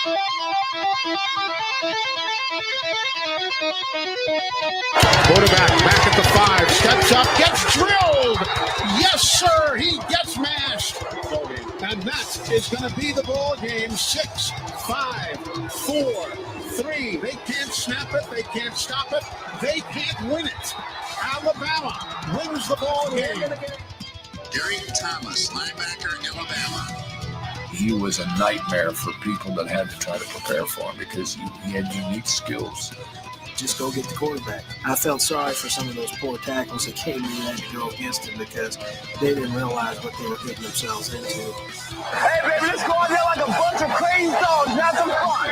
Quarterback back at the 5, steps up, gets drilled. Yes, sir, he gets mashed. And that is going to be the ball game. 6, 5, 4, 3. They can't snap it. They can't stop it. They can't win it. Alabama wins the ball game. Derek Thomas, linebacker, Alabama. He was a nightmare for people that had to try to prepare for him because he had unique skills. Just go get the quarterback. I felt sorry for some of those poor tackles that came in and had to go against him because they didn't realize what they were getting themselves into. Hey, baby, let's go out there like a bunch of crazy dogs, have some fun.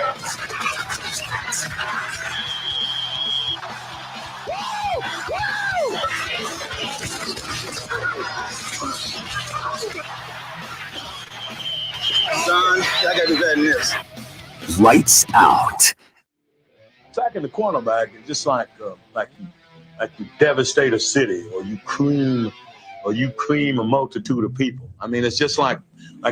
Son, I gotta do better than this. Lights out. Sacking the cornerback is just like you devastate a city, or you cream a multitude of people. I mean, it's just like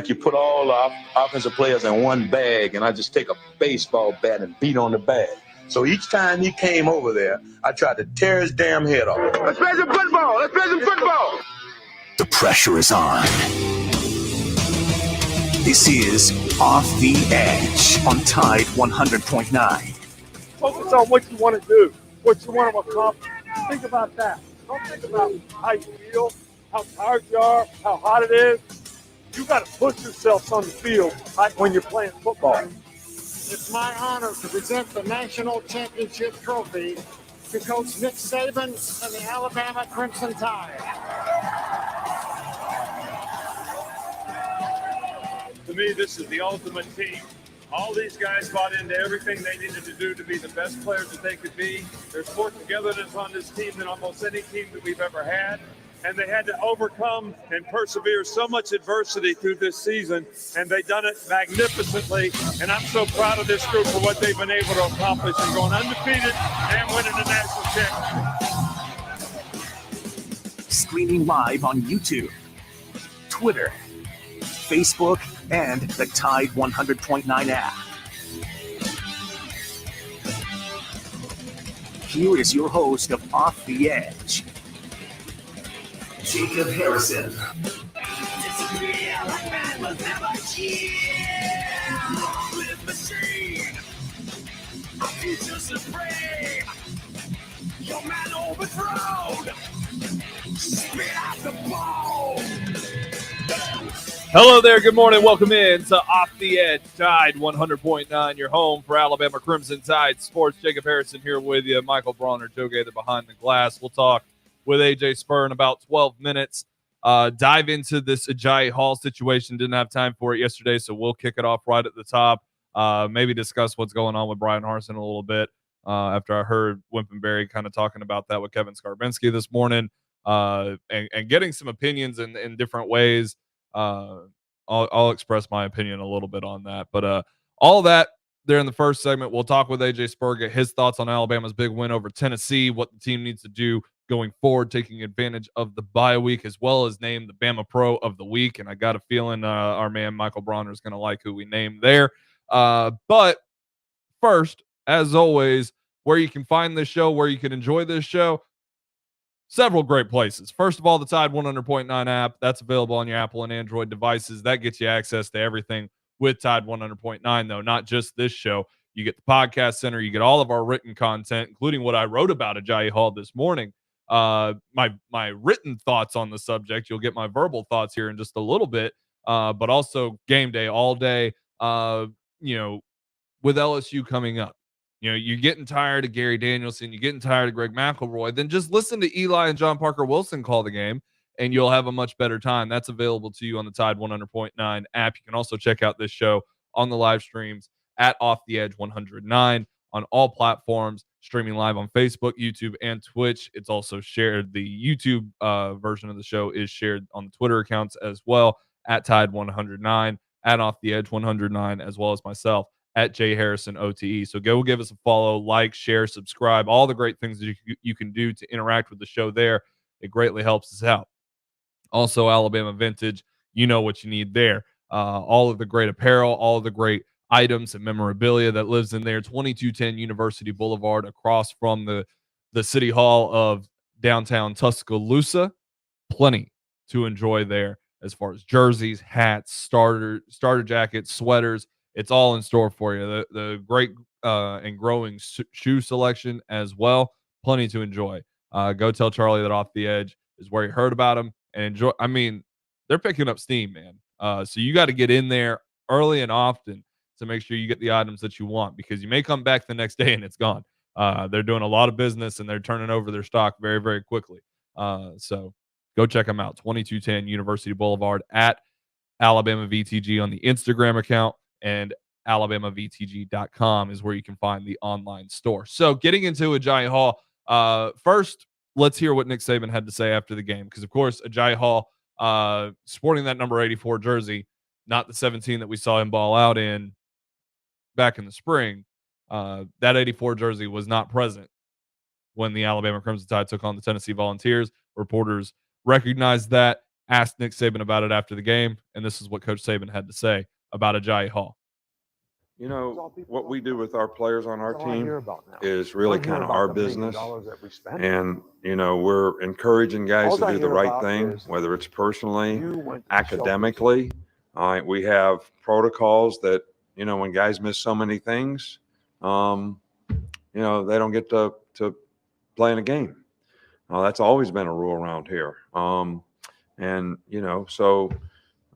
you put all the offensive players in one bag, and I just take a baseball bat and beat on the bag. So each time he came over there, I tried to tear his damn head off. Let's play some football. Let's play some football. The pressure is on. This is Off the Edge on Tide 100.9. Focus on what you want to do, what you want to accomplish. Think about that. Don't think about how you feel, how tired you are, how hot it is. You got to push yourself on the field like when you're playing football. It's my honor to present the National Championship Trophy to Coach Nick Saban and the Alabama Crimson Tide. To me, this is the ultimate team. All these guys bought into everything they needed to do to be the best players that they could be. There's more togetherness on this team than almost any team that we've ever had. And they had to overcome and persevere so much adversity through this season, and they've done it magnificently. And I'm so proud of this group for what they've been able to accomplish and going undefeated and winning the national championship. Streaming live on YouTube, Twitter, Facebook, and the Tide 100.9 app. Here is your host of Off the Edge, Jacob Harrison. Your man overthrown. Spit out the ball. Hello there. Good morning. Welcome in to Off the Edge, Tide 100.9, your home for Alabama Crimson Tide Sports. Jacob Harrison here with you. Michael Bronner, Joe Gaither behind the glass. We'll talk with AJ Spurr in about 12 minutes. Dive into this Ajayi Hall situation. Didn't have time for it yesterday, so we'll kick it off right at the top. Maybe discuss what's going on with Brian Harsin a little bit after I heard Wimpenberry kind of talking about that with Kevin Skarbinski this morning and getting some opinions in different ways. I'll express my opinion a little bit on that. But all that there in the first segment. We'll talk with AJ Spurr, get his thoughts on Alabama's big win over Tennessee, what the team needs to do going forward, taking advantage of the bye week, as well as name the Bama Pro of the week. And I got a feeling our man Michael Bronner is going to like who we named there. But first, as always, where you can find this show, where you can enjoy this show, several great places. First of all, the Tide 100.9 app. That's available on your Apple and Android devices. That gets you access to everything with Tide 100.9, though, not just this show. You get the podcast center. You get all of our written content, including what I wrote about Ajayi Hall this morning. My written thoughts on the subject. You'll get my verbal thoughts here in just a little bit, but also game day all day, with LSU coming up. You're getting tired of Gary Danielson. You're getting tired of Greg McElroy. Then just listen to Eli and John Parker Wilson call the game, and you'll have a much better time. That's available to you on the Tide 100.9 app. You can also check out this show on the live streams at Off the Edge 109 on all platforms, streaming live on Facebook, YouTube, and Twitch. It's also shared. The YouTube version of the show is shared on the Twitter accounts as well, at Tide 109, at Off the Edge 109, as well as myself at J Harrison OTE. So go give us a follow, like, share, subscribe, all the great things that you can do to interact with the show there. It greatly helps us out. Also, Alabama Vintage, you know what you need there. All of the great apparel, all of the great items and memorabilia that lives in there. 2210 University Boulevard, across from the City Hall of downtown Tuscaloosa. Plenty to enjoy there as far as jerseys, hats, starter jackets, sweaters. It's all in store for you. The great and growing shoe selection as well. Plenty to enjoy. Go tell Charlie that Off the Edge is where you heard about him and enjoy. I mean, they're picking up steam, man. So you got to get in there early and often to make sure you get the items that you want, because you may come back the next day and it's gone. They're doing a lot of business and they're turning over their stock very, very quickly. So go check them out. 2210 University Boulevard at Alabama VTG on the Instagram account, and AlabamaVTG.com is where you can find the online store. So getting into Agiye Hall, first, let's hear what Nick Saban had to say after the game, because, of course, Agiye Hall sporting that number 84 jersey, not the 17 that we saw him ball out in back in the spring. That 84 jersey was not present when the Alabama Crimson Tide took on the Tennessee Volunteers. Reporters recognized that, asked Nick Saban about it after the game, and this is what Coach Saban had to say about Agiye Hall. You know, what we do with our players on our team is really kind of our business. And, you know, we're encouraging guys to do the right thing, whether it's personally, academically. We have protocols that, you know, when guys miss so many things, you know, they don't get to play in a game. That's always been a rule around here. And, you know, so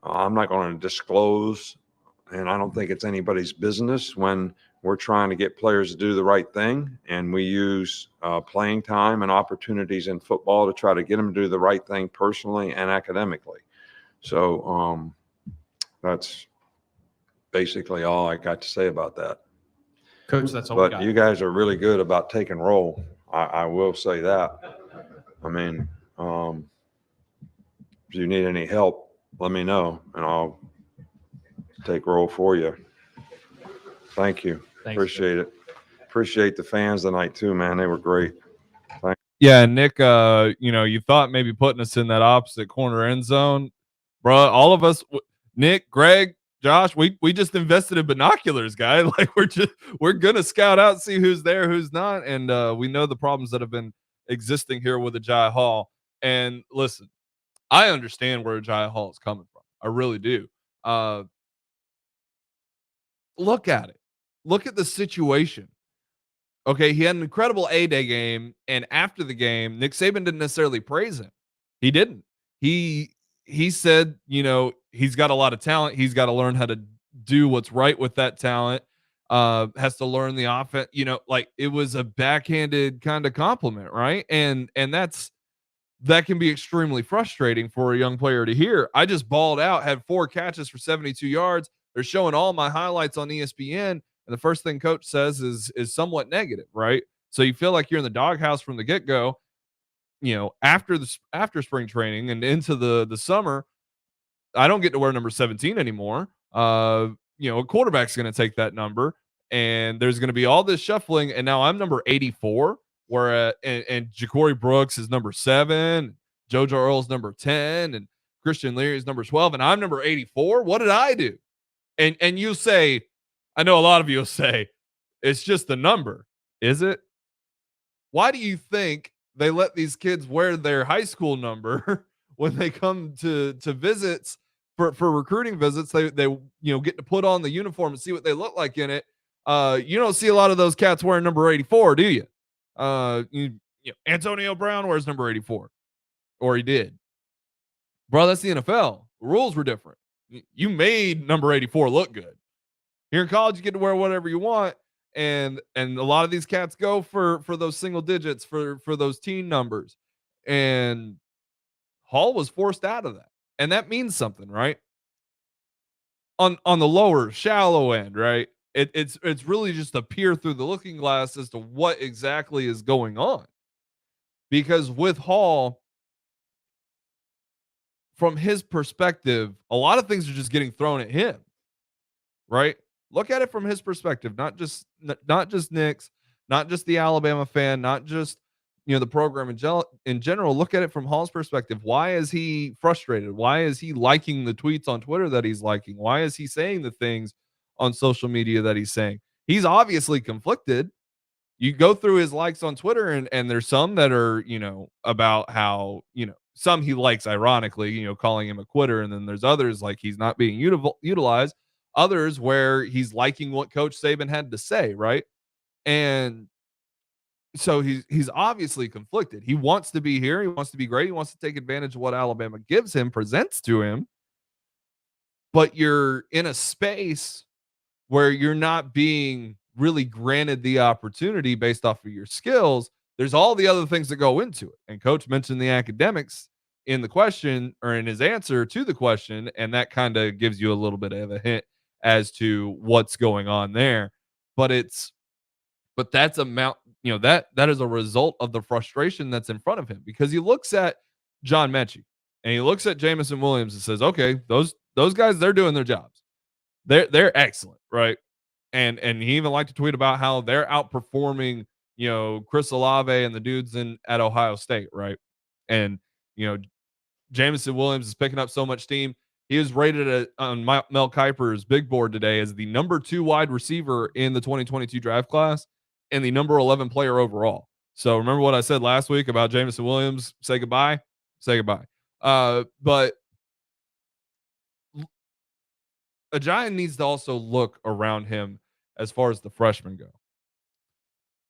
I'm not going to disclose, and I don't think it's anybody's business when we're trying to get players to do the right thing. And we use playing time and opportunities in football to try to get them to do the right thing personally and academically. So that's basically all I got to say about that. Coach, that's all we got. But you guys are really good about taking roll. I will say that. I mean, if you need any help, let me know, and I'll take roll for you. Thank you. Thanks, Appreciate it. Appreciate the fans tonight too, man. They were great. Yeah, Nick, you know, you thought maybe putting us in that opposite corner end zone, bro. All of us, Nick, Greg, Josh, we just invested in binoculars, guy. Like we're gonna scout out, see who's there, who's not, and we know the problems that have been existing here with Agiye Hall. And listen, I understand where Agiye Hall is coming from. I really do. Look at it. Look at the situation. Okay, he had an incredible A-Day game, and after the game, Nick Saban didn't necessarily praise him. He didn't. He said, you know, he's got a lot of talent. He's got to learn how to do what's right with that talent. Has to learn the offense. You know, like it was a backhanded kind of compliment, right? And that can be extremely frustrating for a young player to hear. I just balled out, had 4 catches for 72 yards. They're showing all my highlights on ESPN. And the first thing coach says is somewhat negative, right? So you feel like you're in the doghouse from the get-go, you know, after spring training and into the summer. I don't get to wear number 17 anymore. You know, a quarterback's going to take that number, and there's going to be all this shuffling. And now I'm number 84, where and Ja'Cory Brooks is number 7, JoJo Earl's number 10, and Christian Leary is number 12, and I'm number 84. What did I do? And you say, I know a lot of you will say, it's just the number. Is it? Why do you think they let these kids wear their high school number when they come to visits for recruiting visits? They you know, get to put on the uniform and see what they look like in it. You don't see a lot of those cats wearing number 84, do you? You know, Antonio Brown wears number 84, or he did. Bro, that's the NFL. The rules were different. You made number 84 look good. Here in college, you get to wear whatever you want, and a lot of these cats go for those single digits, for those teen numbers, and Hall was forced out of that, and that means something, right? On the lower, shallow end, right? It's really just a peer through the looking glass as to what exactly is going on, because with Hall, from his perspective, a lot of things are just getting thrown at him, right? Look at it from his perspective, not just Nick's, not just the Alabama fan, not just, you know, the program in general. Look at it from Hall's perspective. Why is he frustrated? Why is he liking the tweets on Twitter that he's liking? Why is he saying the things on social media that he's saying. He's obviously conflicted. You go through his likes on Twitter, and there's some that are, about how, some he likes ironically, calling him a quitter. And then there's others like he's not being utilized. Others where he's liking what Coach Saban had to say, right? And so he's obviously conflicted. He wants to be here. He wants to be great. He wants to take advantage of what Alabama gives him, presents to him. But you're in a space where you're not being really granted the opportunity based off of your skills. There's all the other things that go into it. And Coach mentioned the academics in the question or in his answer to the question. And that kind of gives you a little bit of a hint as to what's going on there. But that's that is a result of the frustration that's in front of him, because he looks at John Mechie and he looks at Jameson Williams and says, okay, those guys, they're doing their jobs. They're excellent, right? And he even liked to tweet about how they're outperforming, Chris Olave and the dudes at Ohio State, right? And Jameson Williams is picking up so much steam. He was rated on Mel Kiper's big board today as the number 2 wide receiver in the 2022 draft class and the number 11 player overall. So remember what I said last week about Jameson Williams? Say goodbye. But Ajayi needs to also look around him as far as the freshmen go.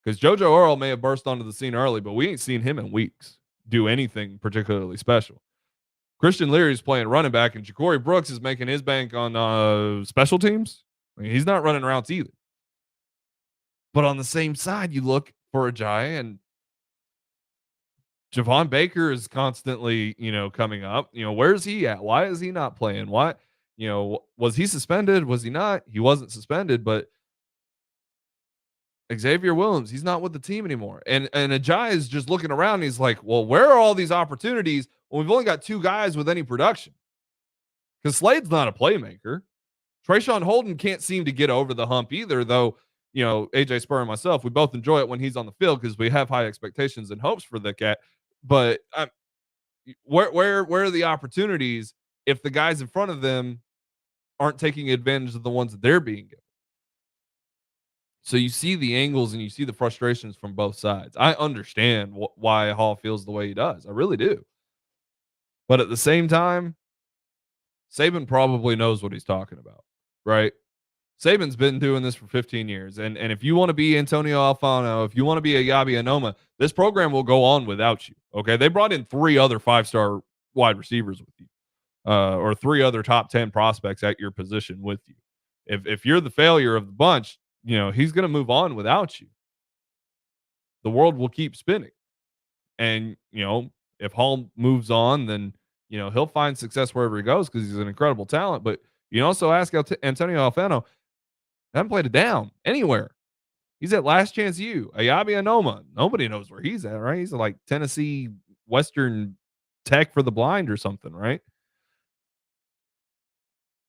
Because JoJo Earl may have burst onto the scene early, but we ain't seen him in weeks do anything particularly special. Christian Leary is playing running back, and Ja'Cory Brooks is making his bank on special teams. I mean, he's not running routes either. But on the same side, you look for Ajayi, and Javon Baker is constantly, coming up. Where's he at? Why is he not playing? Why? Was he suspended? Was he not? He wasn't suspended, but Xavier Williams, he's not with the team anymore. And Ajayi is just looking around and he's like, well, where are all these opportunities when we've only got 2 guys with any production? Because Slade's not a playmaker. Trayshawn Holden can't seem to get over the hump either, though, AJ Spurr and myself, we both enjoy it when he's on the field because we have high expectations and hopes for the cat. But where are the opportunities if the guys in front of them aren't taking advantage of the ones that they're being given? So you see the angles and you see the frustrations from both sides. I understand why Hall feels the way he does. I really do. But at the same time, Saban probably knows what he's talking about, right? Saban's been doing this for 15 years. And if you want to be Antonio Alfano, if you want to be a Yabi Anoma, this program will go on without you, okay? They brought in 3 other 5-star wide receivers with you, or 3 other top 10 prospects at your position with you. If you're the failure of the bunch, he's going to move on without you. The world will keep spinning. And, if Hall moves on, then, he'll find success wherever he goes because he's an incredible talent. But you also ask Antonio Alfano, haven't played it down anywhere. He's at Last Chance U, Ayabi Anoma. Nobody knows where he's at, right? He's like Tennessee Western Tech for the blind or something, right?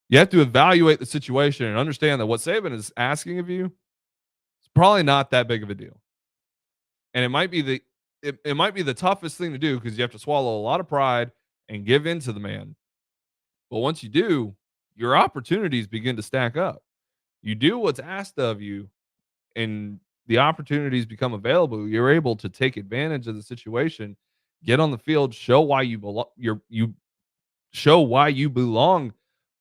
You have to evaluate the situation and understand that what Saban is asking of you is probably not that big of a deal. And it might be the toughest thing to do because you have to swallow a lot of pride and give in to the man. But once you do, your opportunities begin to stack up. You do what's asked of you and the opportunities become available. You're able to take advantage of the situation, get on the field, show why you belong. You show why you belong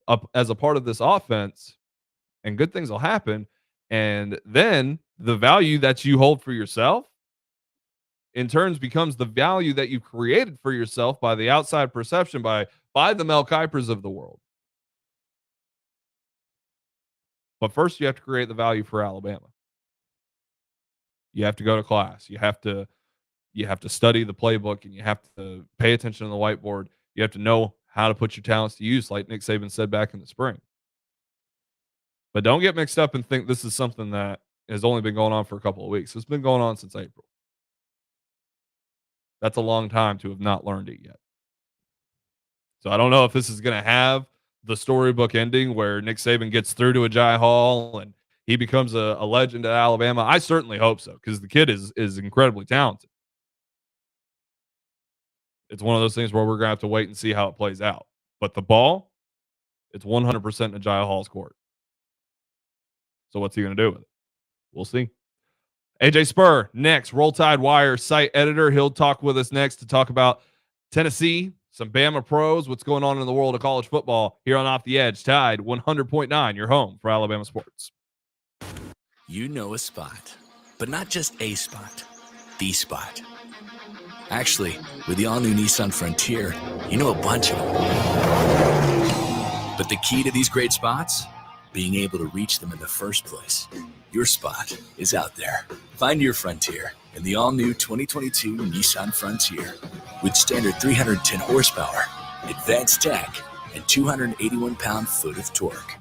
up as a part of this offense, and good things will happen. And then the value that you hold for yourself in turns becomes the value that you created for yourself by the outside perception, by the Mel Kipers of the world. But first you have to create the value for Alabama. You have to go to class. You have to study the playbook, and you have to pay attention to the whiteboard. You have to know how to put your talents to use, like Nick Saban said back in the spring. But don't get mixed up and think this is something that has only been going on for a couple of weeks. It's been going on since April. That's a long time to have not learned it yet. So I don't know if this is going to have the storybook ending where Nick Saban gets through to Ajayi Hall and he becomes a legend at Alabama. I certainly hope so, because the kid is incredibly talented. It's one of those things where we're going to have to wait and see how it plays out. But the ball, it's 100% Ajayi Hall's court. So what's he going to do with it? We'll see. AJ Spurr next, Roll Tide Wire site editor. He'll talk with us next to talk about Tennessee, some Bama pros, what's going on in the world of college football here on Off the Edge. Tide 100.9, your home for Alabama sports. You know a spot, but not just a spot, the spot. Actually, with the all-new Nissan Frontier, you know a bunch of them. But the key to these great spots? Being able to reach them in the first place. Your spot is out there. Find your Frontier in the all-new 2022 Nissan Frontier with standard 310 horsepower, advanced tech, and 281 pound-foot of torque.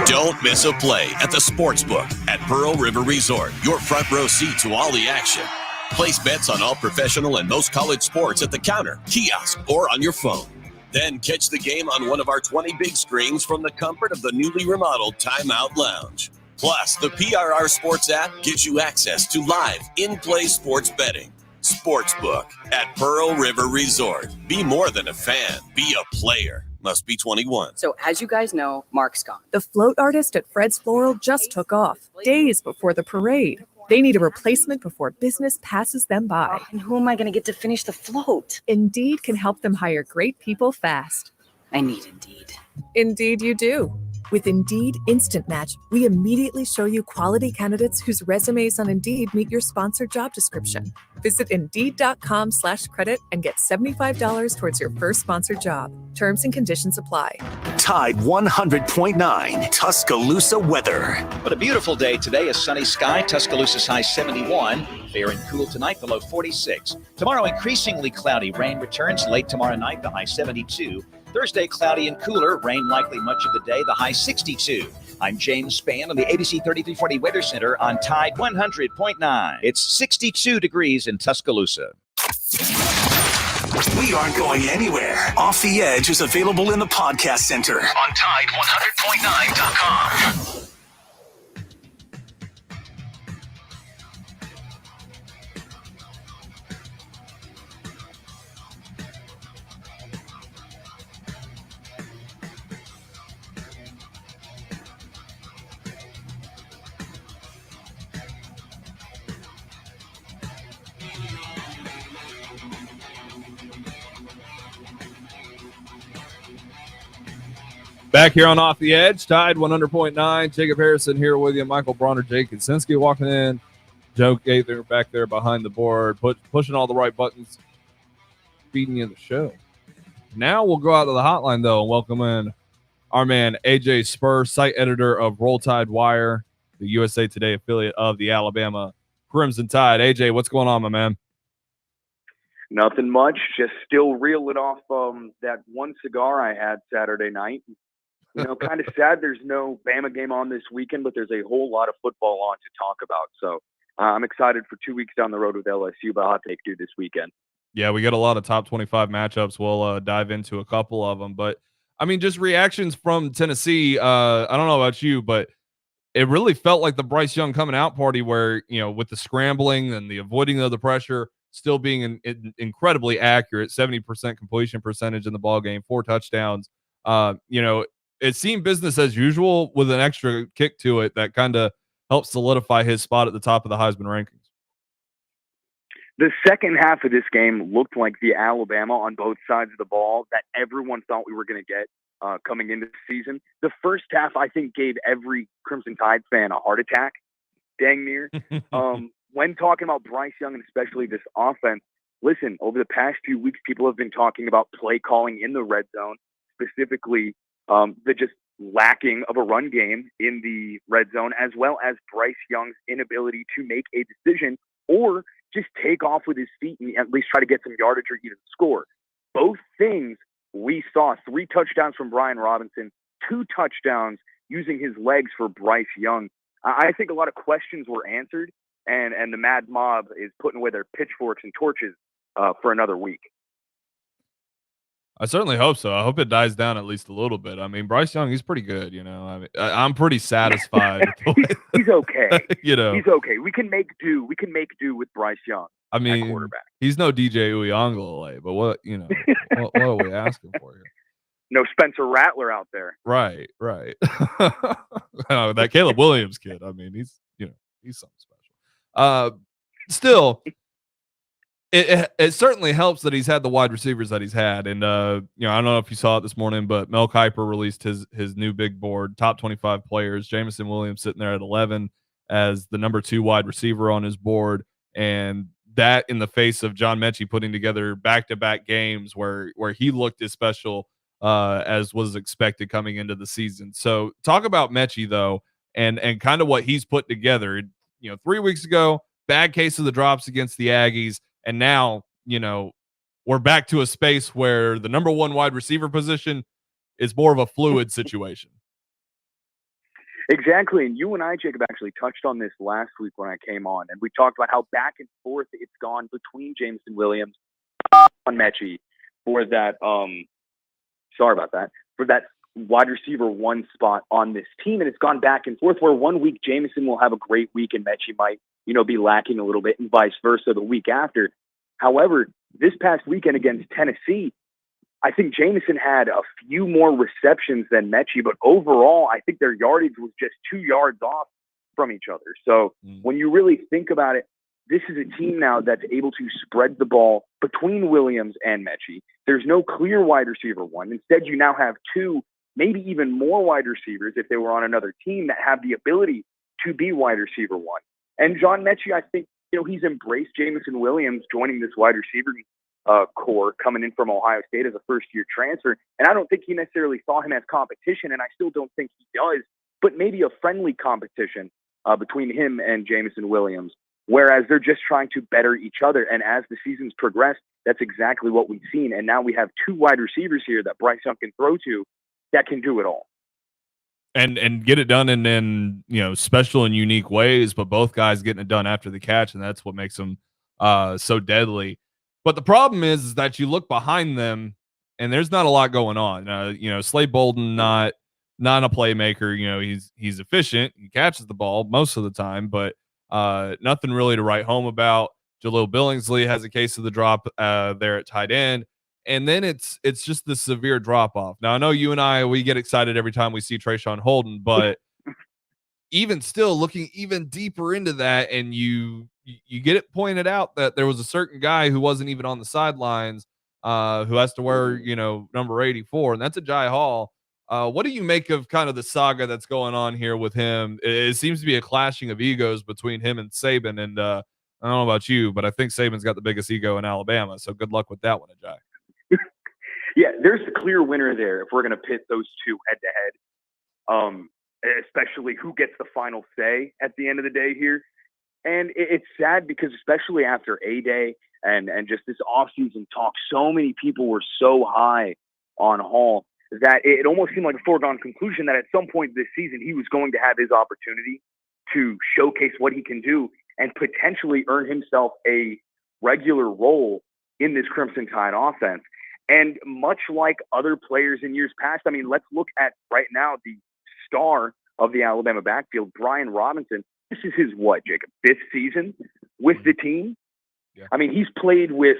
Don't miss a play at the Sportsbook at Pearl River Resort. Your front row seat to all the action. Place bets on all professional and most college sports at the counter, kiosk, or on your phone. Then catch the game on one of our 20 big screens from the comfort of the newly remodeled Timeout Lounge. Plus, the PRR Sports app gives you access to live, in-play sports betting. Sportsbook at Pearl River Resort. Be more than a fan. Be a player. Must be 21. So as you guys know, Mark's gone. The float artist at Fred's Floral just took off, days before the parade. They need a replacement before business passes them by. And who am I going to get to finish the float? Indeed can help them hire great people fast. I need Indeed. Indeed you do. With Indeed Instant Match, we immediately show you quality candidates whose resumes on Indeed meet your sponsored job description. Visit Indeed.com/credit and get $75 towards your first sponsored job. Terms and conditions apply. Tide 100.9 Tuscaloosa weather. What a beautiful day today. A sunny sky. Tuscaloosa's high 71. Fair and cool tonight, below 46. Tomorrow, increasingly cloudy. Rain returns late tomorrow night, the high 72. Thursday, cloudy and cooler. Rain likely much of the day, the high 62. I'm James Spann on the ABC 3340 Weather Center on Tide 100.9. It's 62 degrees in Tuscaloosa. We aren't going anywhere. Off the Edge is available in the podcast center on Tide100.9.com. Back here on Off the Edge, Tide 100.9. Jacob Harrison here with you. Michael Bronner, Jake Kinsinski walking in. Joe Gaither back there behind the board, pushing all the right buttons, feeding you the show. Now we'll go out to the hotline, though, and welcome in our man, AJ Spurr, site editor of Roll Tide Wire, the USA Today affiliate of the Alabama Crimson Tide. AJ, what's going on, my man? Nothing much. Just still reeling off that one cigar I had Saturday night. You know, kind of sad there's no Bama game on this weekend, but there's a whole lot of football on to talk about. So I'm excited for 2 weeks down the road with LSU, but I'll take this weekend. Yeah, we got a lot of top 25 matchups. We'll dive into a couple of them. But, I mean, just reactions from Tennessee. I don't know about you, but it really felt like the Bryce Young coming out party where, you know, with the scrambling and the avoiding of the pressure, still being incredibly accurate, 70% completion percentage in the ball game, 4 touchdowns. You know, it seemed business as usual with an extra kick to it that kind of helped solidify his spot at the top of the Heisman rankings. The second half of this game looked like the Alabama on both sides of the ball that everyone thought we were going to get coming into the season. The first half, I think, gave every Crimson Tide fan a heart attack, dang near. When talking about Bryce Young and especially this offense, listen, over the past few weeks, people have been talking about play calling in the red zone, specifically the just lacking of a run game in the red zone, as well as Bryce Young's inability to make a decision or just take off with his feet and at least try to get some yardage or even score. Both things we saw. 3 touchdowns from Brian Robinson, 2 touchdowns using his legs for Bryce Young. I think a lot of questions were answered, and the Mad Mob is putting away their pitchforks and torches for another week. I certainly hope so. I hope it dies down at least a little bit. I mean, Bryce Young, he's pretty good, you know. I mean, I'm pretty satisfied. He's okay. You know, he's okay. We can make do. We can make do with Bryce Young. I mean, he's no DJ Uyunglele, but what, you know, what are we asking for here? no Spencer Rattler out there. Right. That Caleb Williams kid. I mean, he's something special. Still, it certainly helps that he's had the wide receivers that he's had. And, I don't know if you saw it this morning, but Mel Kiper released his new big board, top 25 players. Jameson Williams sitting there at 11 as the number 2 wide receiver on his board. And that in the face of John Mechie putting together back-to-back games where he looked as special as was expected coming into the season. So talk about Mechie, though, and kind of what he's put together. 3 weeks ago, bad case of the drops against the Aggies. And now, we're back to a space where the number 1 wide receiver position is more of a fluid situation. Exactly. And you and I, Jacob, actually touched on this last week when I came on. And we talked about how back and forth it's gone between Jameson Williams and Mechie for that, for that wide receiver 1 spot on this team. And it's gone back and forth where one week Jameson will have a great week and Mechie might, be lacking a little bit, and vice versa the week after. However, this past weekend against Tennessee, I think Jameson had a few more receptions than Mechie, but overall, I think their yardage was just 2 yards off from each other. So when you really think about it, this is a team now that's able to spread the ball between Williams and Mechie. There's no clear wide receiver 1. Instead, you now have 2, maybe even more wide receivers if they were on another team that have the ability to be wide receiver 1. And John Mechie, I think, he's embraced Jameson Williams joining this wide receiver core coming in from Ohio State as a first-year transfer. And I don't think he necessarily saw him as competition, and I still don't think he does, but maybe a friendly competition between him and Jameson Williams, whereas they're just trying to better each other. And as the season's progressed, that's exactly what we've seen. And now we have 2 wide receivers here that Bryce Young can throw to that can do it all. And get it done in special and unique ways, but both guys getting it done after the catch, and that's what makes them so deadly. But the problem is that you look behind them, and there's not a lot going on. Slade Bolden not a playmaker. He's efficient. He catches the ball most of the time, but nothing really to write home about. Jaleel Billingsley has a case of the drop there at tight end. And then it's just the severe drop off. Now I know you and we get excited every time we see Trayshawn Holden, but even still looking even deeper into that, and you get it pointed out that there was a certain guy who wasn't even on the sidelines, who has to wear, number 84, and that's Agiye Hall. What do you make of kind of the saga that's going on here with him? It seems to be a clashing of egos between him and Saban, and I don't know about you, but I think Saban's got the biggest ego in Alabama, so good luck with that one, Agiye. Yeah, there's a clear winner there if we're going to pit those two head-to-head, especially who gets the final say at the end of the day here. And it's sad because especially after A-Day and just this offseason talk, so many people were so high on Hall that it almost seemed like a foregone conclusion that at some point this season he was going to have his opportunity to showcase what he can do and potentially earn himself a regular role in this Crimson Tide offense. And much like other players in years past, I mean, let's look at right now the star of the Alabama backfield, Brian Robinson. This is his Jacob, 5th season with the team? Yeah. I mean, he's played with,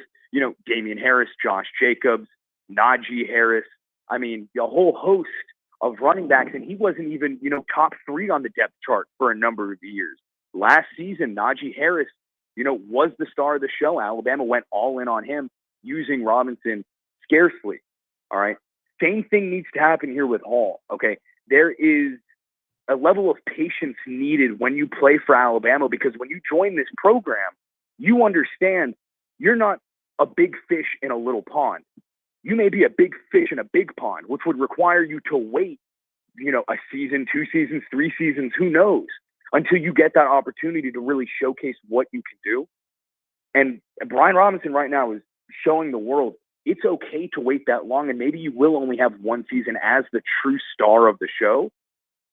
Damian Harris, Josh Jacobs, Najee Harris. I mean, a whole host of running backs, and he wasn't even, top 3 on the depth chart for a number of years. Last season, Najee Harris, was the star of the show. Alabama went all in on him using Robinson scarcely. All right. Same thing needs to happen here with Hall. Okay. There is a level of patience needed when you play for Alabama, because when you join this program, you understand you're not a big fish in a little pond. You may be a big fish in a big pond, which would require you to wait, a season, 2 seasons, 3 seasons, who knows, until you get that opportunity to really showcase what you can do. And Brian Robinson right now is showing the world it's okay to wait that long, and maybe you will only have 1 season as the true star of the show,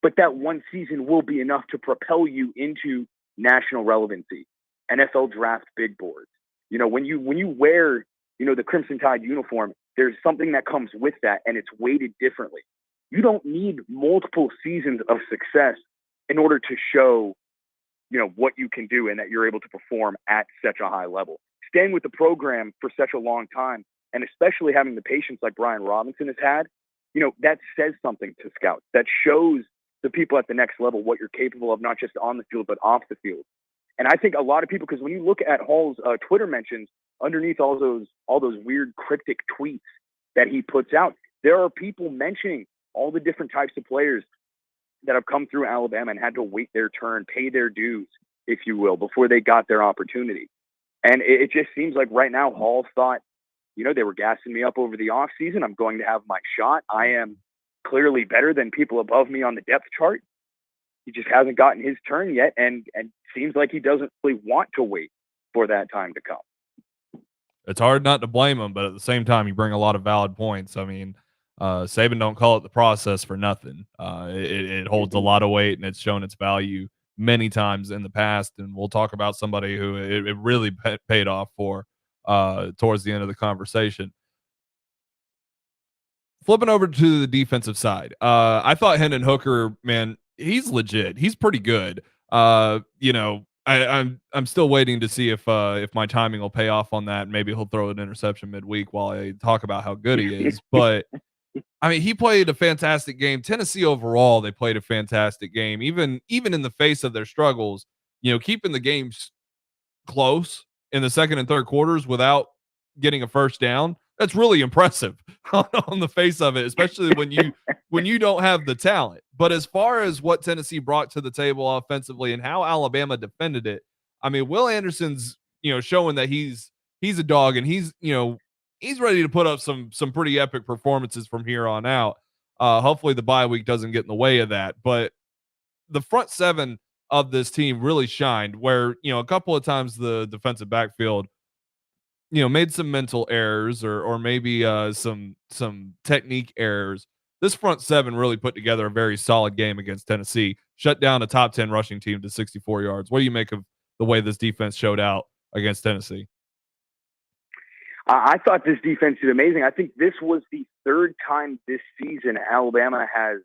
but that 1 season will be enough to propel you into national relevancy, NFL draft big boards. When you wear, the Crimson Tide uniform, there's something that comes with that, and it's weighted differently. You don't need multiple seasons of success in order to show, what you can do and that you're able to perform at such a high level. Staying with the program for such a long time, and especially having the patience like Brian Robinson has had, that says something to scouts. That shows the people at the next level what you're capable of, not just on the field, but off the field. And I think a lot of people, because when you look at Hall's Twitter mentions underneath all those weird cryptic tweets that he puts out, there are people mentioning all the different types of players that have come through Alabama and had to wait their turn, pay their dues, if you will, before they got their opportunity. And it just seems like right now Hall thought, they were gassing me up over the offseason. I'm going to have my shot. I am clearly better than people above me on the depth chart. He just hasn't gotten his turn yet, and seems like he doesn't really want to wait for that time to come. It's hard not to blame him, but at the same time, you bring a lot of valid points. I mean, Saban don't call it the process for nothing. It holds a lot of weight, and it's shown its value many times in the past. And we'll talk about somebody who it really paid off for towards the end of the conversation. Flipping over to the defensive side, I thought Hendon Hooker, man, he's legit. He's pretty good. I'm still waiting to see if my timing will pay off on that. Maybe he'll throw an interception midweek while I talk about how good he is. But I mean, he played a fantastic game. Tennessee overall, they played a fantastic game, even in the face of their struggles. Keeping the games close in the second and third quarters without getting a first down. That's really impressive on the face of it, especially when you don't have the talent. But as far as what Tennessee brought to the table offensively and how Alabama defended it, I mean, Will Anderson's, showing that he's a dog, and he's ready to put up some pretty epic performances from here on out. Hopefully the bye week doesn't get in the way of that. But the front seven of this team really shined, where, a couple of times the defensive backfield, made some mental errors or maybe some technique errors. This front seven really put together a very solid game against Tennessee, shut down a top 10 rushing team to 64 yards. What do you make of the way this defense showed out against Tennessee? I thought this defense did amazing. I think this was the third time this season Alabama has,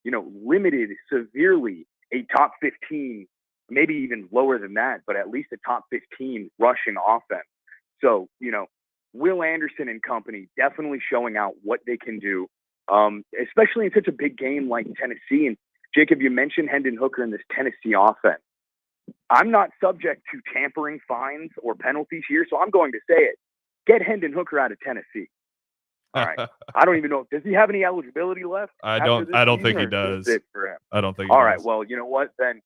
limited severely a top 15, maybe even lower than that, but at least a top 15 rushing offense. So, Will Anderson and company definitely showing out what they can do, especially in such a big game like Tennessee. And Jacob, you mentioned Hendon Hooker in this Tennessee offense. I'm not subject to tampering fines or penalties here, so I'm going to say it. Get Hendon Hooker out of Tennessee. All right. I don't even know. Does he have any eligibility left? I don't think he does. I don't think he All does. right. Well, you know what? Then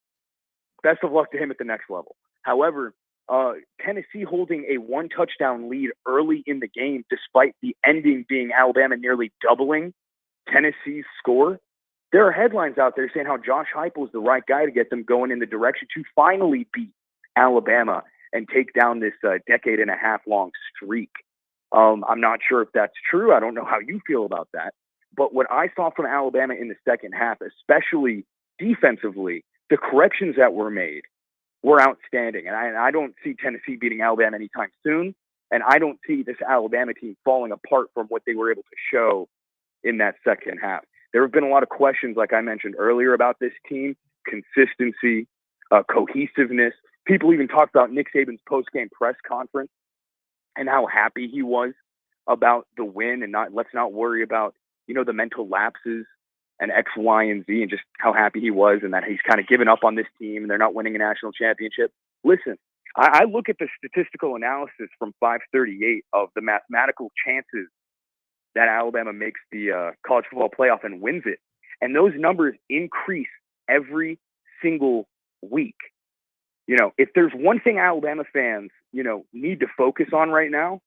best of luck to him at the next level. However, Tennessee holding a 1 touchdown lead early in the game, despite the ending being Alabama nearly doubling Tennessee's score. There are headlines out there saying how Josh Heupel is the right guy to get them going in the direction to finally beat Alabama and take down this decade and a half long streak. I'm not sure if that's true. I don't know how you feel about that. But what I saw from Alabama in the second half, especially defensively, the corrections that were made were outstanding. And I don't see Tennessee beating Alabama anytime soon. And I don't see this Alabama team falling apart from what they were able to show in that second half. There have been a lot of questions, like I mentioned earlier, about this team, consistency, cohesiveness. People even talked about Nick Saban's post-game press conference and how happy he was about the win, and let's not worry about, the mental lapses and X, Y, and Z, and just how happy he was, and that he's kind of given up on this team and they're not winning a national championship. Listen, I look at the statistical analysis from 538 of the mathematical chances that Alabama makes the college football playoff and wins it. And those numbers increase every single week. If there's one thing Alabama fans, need to focus on right now,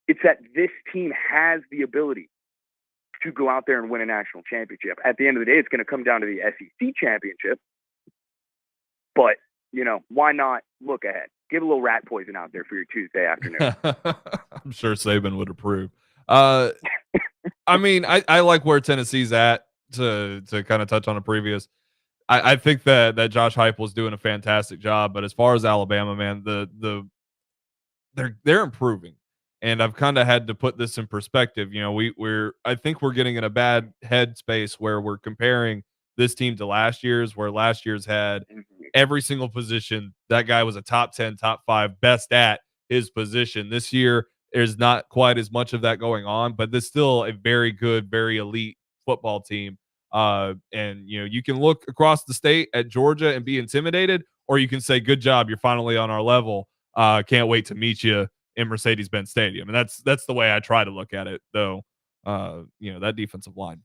it's that this team has the ability to go out there and win a national championship. At the end of the day, it's going to come down to the SEC championship. But, why not look ahead? Give a little rat poison out there for your Tuesday afternoon. I'm sure Saban would approve. I mean, I like where Tennessee's at, to kind of touch on a previous. I think that Josh Heupel is doing a fantastic job, but as far as Alabama, man, they're improving, and I've kind of had to put this in perspective. I think we're getting in a bad headspace where we're comparing this team to last year's, where last year's had every single position. That guy was a top 10, top 5, best at his position. This year, there's not quite as much of that going on, but there's still a very good, very elite football team. And you can look across the state at Georgia and be intimidated, or you can say, good job, you're finally on our level. Can't wait to meet you in Mercedes-Benz Stadium. And that's the way I try to look at it, though. That defensive line.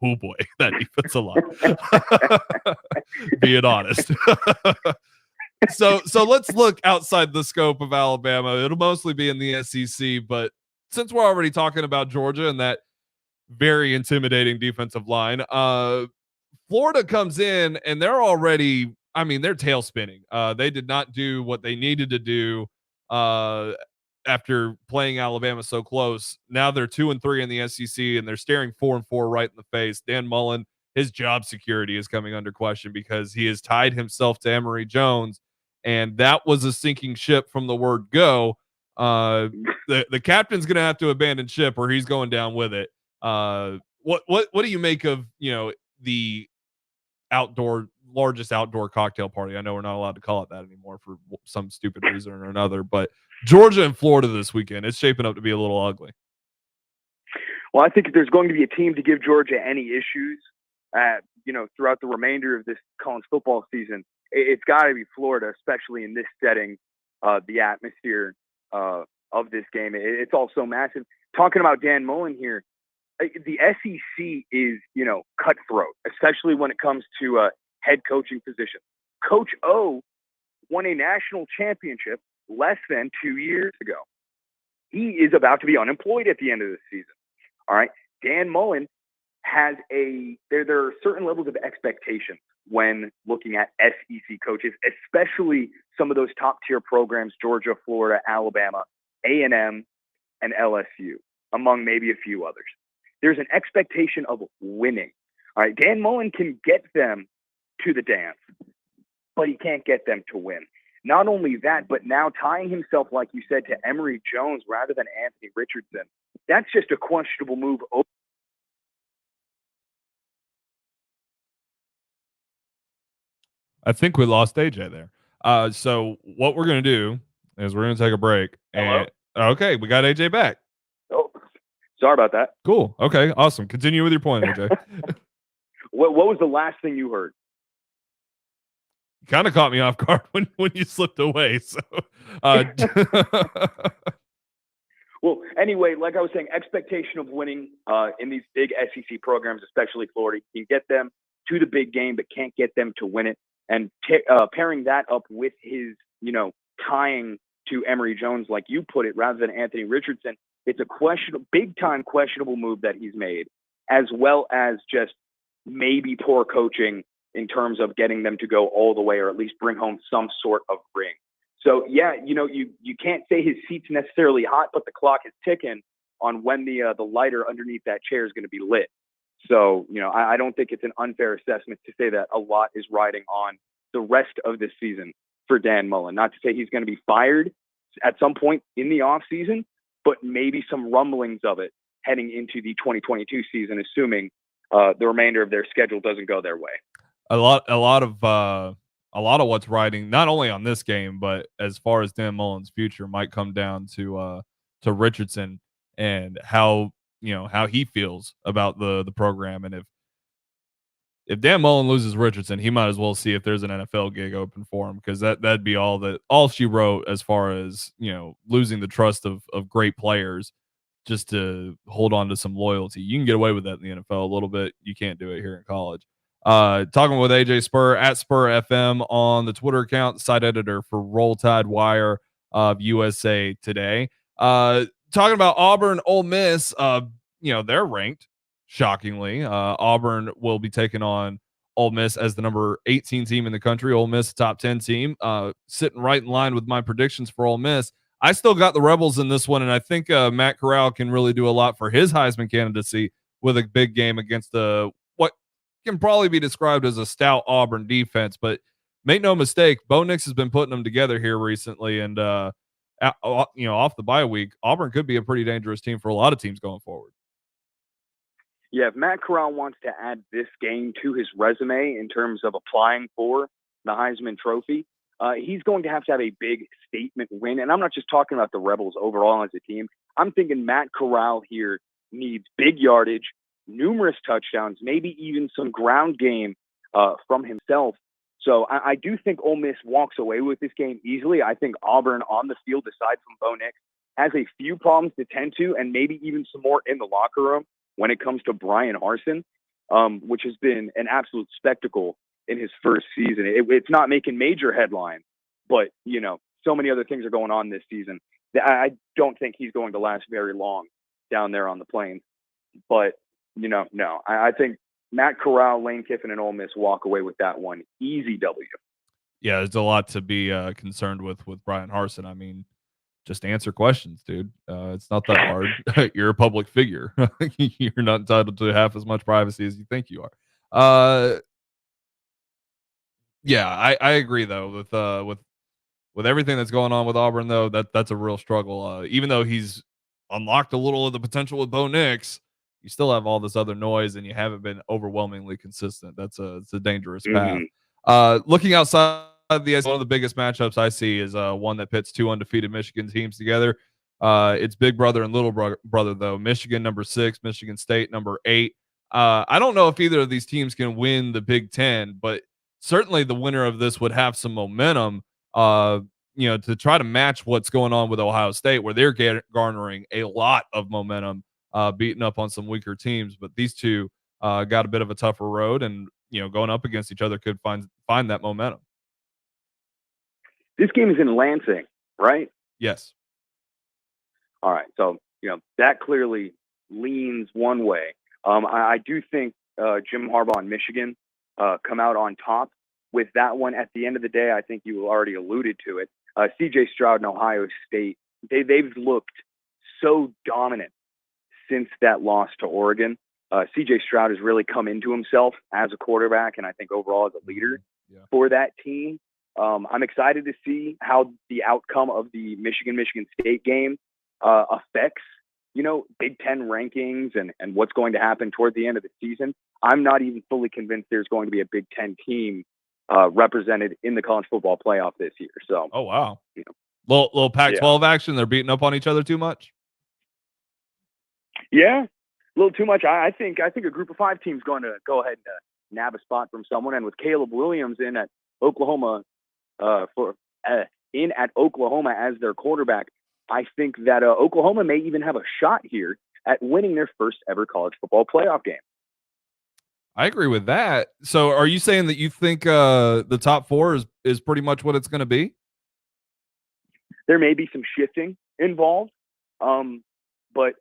Oh boy, that defensive line. Being honest. So let's look outside the scope of Alabama. It'll mostly be in the SEC, but since we're already talking about Georgia and that very intimidating defensive line, Florida comes in and they're already, they're tail spinning. They did not do what they needed to do after playing Alabama so close. Now they're 2-3 in the SEC and they're staring 4-4 right in the face. Dan Mullen, his job security is coming under question because he has tied himself to Emory Jones, and that was a sinking ship from the word go. The captain's going to have to abandon ship or he's going down with it. What do you make of, the largest outdoor cocktail party? I know we're not allowed to call it that anymore for some stupid reason or another, but Georgia and Florida this weekend, it's shaping up to be a little ugly. Well, I think if there's going to be a team to give Georgia any issues, throughout the remainder of this college football season, it's got to be Florida, especially in this setting, the atmosphere of this game. It's all so massive. Talking about Dan Mullen here, the SEC is, cutthroat, especially when it comes to head coaching position. Coach O won a national championship less than 2 years ago. He is about to be unemployed at the end of the season. All right. Dan Mullen has there are certain levels of expectation when looking at SEC coaches, especially some of those top tier programs, Georgia, Florida, Alabama, A&M, and LSU, among maybe a few others. There's an expectation of winning. All right. Dan Mullen can get them to the dance, but he can't get them to win. Not only that, but now tying himself, like you said, to Emory Jones rather than Anthony Richardson. That's just a questionable move. I think we lost AJ there. So what we're going to do is we're going to take a break. And okay, we got AJ back. Oh, sorry about that. Cool. Okay, awesome. Continue with your point, AJ. What was the last thing you heard? Kind of caught me off guard when you slipped away. So, well, anyway, like I was saying, expectation of winning in these big SEC programs, especially Florida, you can get them to the big game, but can't get them to win it. And pairing that up with his, tying to Emory Jones, like you put it, rather than Anthony Richardson, it's a big time questionable move that he's made, as well as just maybe poor coaching in terms of getting them to go all the way or at least bring home some sort of ring. So, yeah, you can't say his seat's necessarily hot, but the clock is ticking on when the lighter underneath that chair is going to be lit. So, I don't think it's an unfair assessment to say that a lot is riding on the rest of this season for Dan Mullen. Not to say he's going to be fired at some point in the offseason, but maybe some rumblings of it heading into the 2022 season, assuming the remainder of their schedule doesn't go their way. A lot of what's riding not only on this game, but as far as Dan Mullen's future might come down to Richardson and how he feels about the program. And if Dan Mullen loses Richardson, he might as well see if there's an NFL gig open for him, because that'd be all she wrote as far as, losing the trust of great players just to hold on to some loyalty. You can get away with that in the NFL a little bit. You can't do it here in college. Talking with AJ Spurr at Spurr FM on the Twitter account, site editor for Roll Tide Wire of USA Today. Talking about Auburn, Ole Miss, they're ranked, shockingly. Auburn will be taking on Ole Miss as the number 18 team in the country. Ole Miss, top 10 team, sitting right in line with my predictions for Ole Miss. I still got the Rebels in this one, and I think Matt Corral can really do a lot for his Heisman candidacy with a big game against what can probably be described as a stout Auburn defense. But make no mistake, Bo Nix has been putting them together here recently, and off the bye week, Auburn could be a pretty dangerous team for a lot of teams going forward. Yeah, if Matt Corral wants to add this game to his resume in terms of applying for the Heisman Trophy, he's going to have a big statement win. And I'm not just talking about the Rebels overall as a team. I'm thinking Matt Corral here needs big yardage, numerous touchdowns, maybe even some ground game from himself. So I do think Ole Miss walks away with this game easily. I think Auburn on the field, aside from Bo Nix, has a few problems to tend to, and maybe even some more in the locker room when it comes to Brian Harsin, which has been an absolute spectacle in his first season. It's not making major headlines, but, you know, so many other things are going on this season that I don't think he's going to last very long down there on the plains. But, you know, no, I think Matt Corral, Lane Kiffin, and Ole Miss walk away with that one. Easy W. Yeah, there's a lot to be concerned with Brian Harsin. I mean, just answer questions, dude. It's not that hard. You're a public figure. You're not entitled to half as much privacy as you think you are. Yeah, I agree though with everything that's going on with Auburn though. That's a real struggle. Even though he's unlocked a little of the potential with Bo Nix, you still have all this other noise, and you haven't been overwhelmingly consistent. It's a dangerous path. Looking outside the one of the biggest matchups I see is one that pits two undefeated Michigan teams together. It's big brother and little brother though. Michigan number 6, Michigan State number 8. I don't know if either of these teams can win the Big Ten, but certainly the winner of this would have some momentum. To try to match what's going on with Ohio State, where they're garnering a lot of momentum, beating up on some weaker teams. But these two got a bit of a tougher road, and going up against each other could find that momentum. This game is in Lansing, right? Yes. All right. So, that clearly leans one way. I do think Jim Harbaugh and Michigan come out on top with that one. At the end of the day, I think you already alluded to it. CJ Stroud and Ohio State, they've looked so dominant since that loss to Oregon. CJ Stroud has really come into himself as a quarterback, and I think overall as a leader for that team. I'm excited to see how the outcome of the Michigan State game affects, Big Ten rankings and what's going to happen toward the end of the season. I'm not even fully convinced there's going to be a Big Ten team represented in the college football playoff this year. So, oh wow, little Pac-12 action. They're beating up on each other too much. Yeah, a little too much. I think a group of 5 teams going to go ahead and nab a spot from someone. And with Caleb Williams in at Oklahoma at Oklahoma as their quarterback, I think that Oklahoma may even have a shot here at winning their first ever college football playoff game. I agree with that. So are you saying that you think the top 4 is pretty much what it's going to be? There may be some shifting involved. But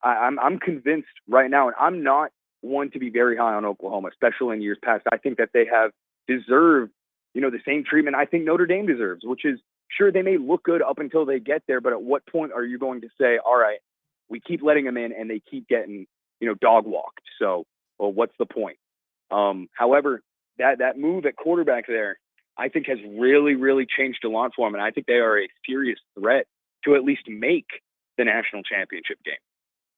I'm convinced right now, and I'm not one to be very high on Oklahoma, especially in years past. I think that they have deserved, the same treatment I think Notre Dame deserves, which is, sure, they may look good up until they get there, but at what point are you going to say, all right, we keep letting them in and they keep getting, dog walked. So, well, what's the point? However, that move at quarterback there, I think has really, really changed the line for them. And I think they are a serious threat to at least make the national championship game.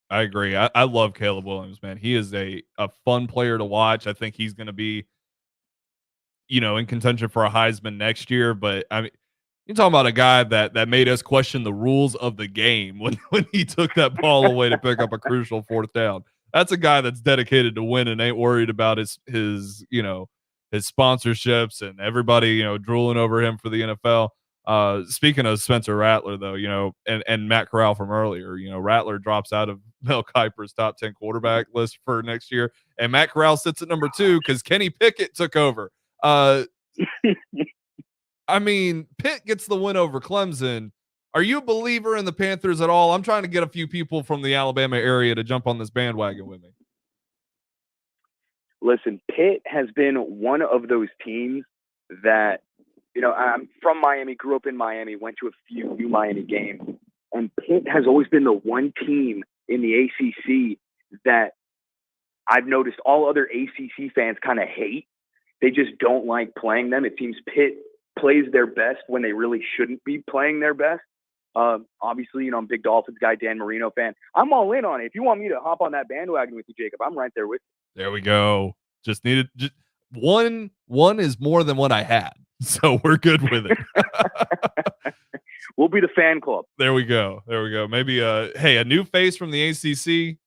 I agree. I love Caleb Williams, man. He is a fun player to watch. I think he's going to be, in contention for a Heisman next year. But I mean, you're talking about a guy that made us question the rules of the game when he took that ball away to pick up a crucial 4th down. That's a guy that's dedicated to win and ain't worried about his sponsorships and everybody, drooling over him for the NFL. Speaking of Spencer Rattler, though, and Matt Corral from earlier, Rattler drops out of Mel Kiper's top 10 quarterback list for next year, and Matt Corral sits at number 2 because Kenny Pickett took over. I mean, Pitt gets the win over Clemson. Are you a believer in the Panthers at all? I'm trying to get a few people from the Alabama area to jump on this bandwagon with me. Listen, Pitt has been one of those teams that, I'm from Miami, grew up in Miami, went to a few U Miami games, and Pitt has always been the one team in the ACC that I've noticed all other ACC fans kind of hate. They just don't like playing them. It seems Pitt plays their best when they really shouldn't be playing their best. Obviously, I'm a big Dolphins guy, Dan Marino fan. I'm all in on it. If you want me to hop on that bandwagon with you, Jacob, I'm right there with you. There we go. Just needed one is more than what I had. So we're good with it. We'll be the fan club. There we go. Maybe a new face from the ACC,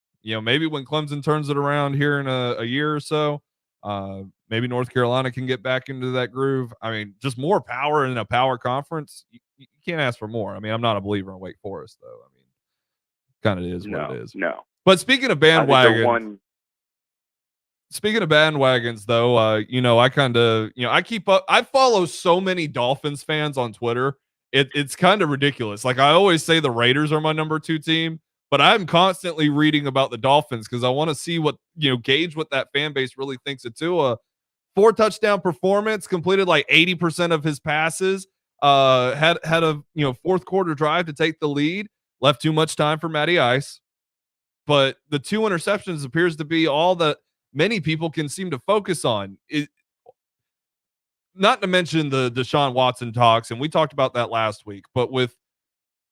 maybe when Clemson turns it around here in a year or so, maybe North Carolina can get back into that groove. I mean, just more power in a power conference. You can't ask for more. I mean, I'm not a believer in Wake Forest, though. I mean, kind of is what it is. No. But speaking of bandwagons, though, I kind of, I keep up. I follow so many Dolphins fans on Twitter. It's kind of ridiculous. Like I always say, the Raiders are my number 2 team, but I'm constantly reading about the Dolphins because I want to see what, gauge what that fan base really thinks of Tua. 4 touchdown performance, completed like 80% of his passes. Had a fourth quarter drive to take the lead. Left too much time for Matty Ice, but the 2 interceptions appears to be all that many people can seem to focus on. Not to mention the Deshaun Watson talks, and we talked about that last week, but with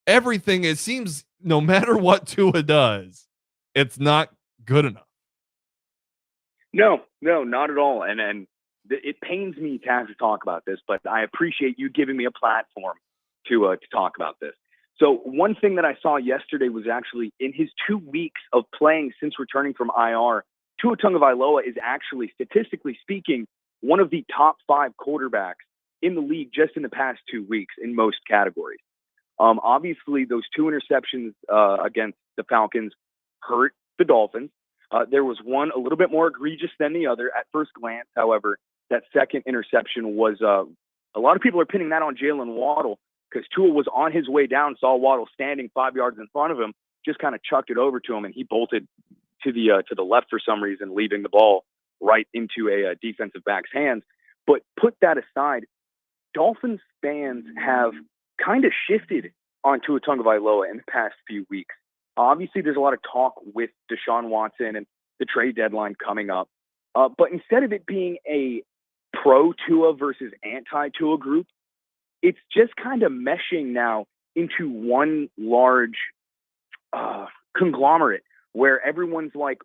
everything, it seems no matter what Tua does, it's not good enough. No, not at all. And it pains me to have to talk about this, but I appreciate you giving me a platform to talk about this. So one thing that I saw yesterday was actually in his 2 weeks of playing since returning from IR, Tua Tagovailoa is actually, statistically speaking, one of the top 5 quarterbacks in the league just in the past 2 weeks in most categories. Obviously, those 2 interceptions against the Falcons hurt the Dolphins. There was one a little bit more egregious than the other at first glance. However, that second interception was a lot of people are pinning that on Jalen Waddle because Tua was on his way down, saw Waddle standing 5 yards in front of him, just kind of chucked it over to him, and he bolted to the left for some reason, leaving the ball right into a defensive back's hands. But put that aside, Dolphins fans have kind of shifted on Tua Tagovailoa in the past few weeks. Obviously, there's a lot of talk with Deshaun Watson and the trade deadline coming up. But instead of it being a pro-Tua versus anti-Tua group, it's just kind of meshing now into one large conglomerate where everyone's like,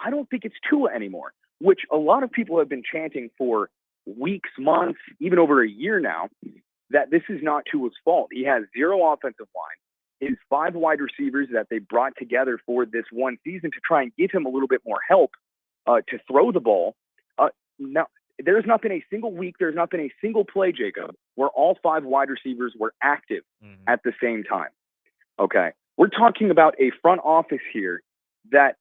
I don't think it's Tua anymore, which a lot of people have been chanting for weeks, months, even over a year now, that this is not Tua's fault. He has 0 offensive line. His 5 wide receivers that they brought together for this one season to try and give him a little bit more help to throw the ball. Now, there's not been a single week, there's not been a single play, Jacob, where all 5 wide receivers were active at the same time. Okay. We're talking about a front office here that,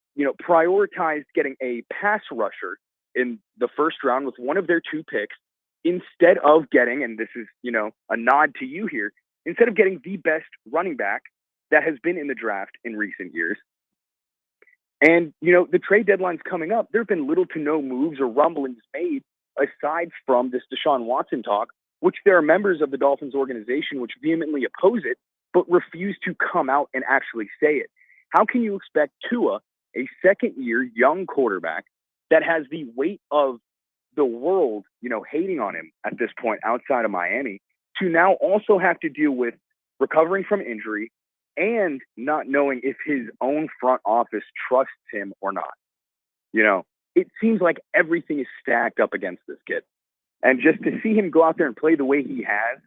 prioritized getting a pass rusher in the first round with one of their 2 picks instead of getting, and this is, a nod to you here, instead of getting the best running back that has been in the draft in recent years. And, the trade deadline's coming up. There have been little to no moves or rumblings made aside from this Deshaun Watson talk, which there are members of the Dolphins organization which vehemently oppose it, but refuse to come out and actually say it. How can you expect Tua, a second-year young quarterback that has the weight of the world, hating on him at this point outside of Miami, to now also have to deal with recovering from injury and not knowing if his own front office trusts him or not? It seems like everything is stacked up against this kid. And just to see him go out there and play the way he has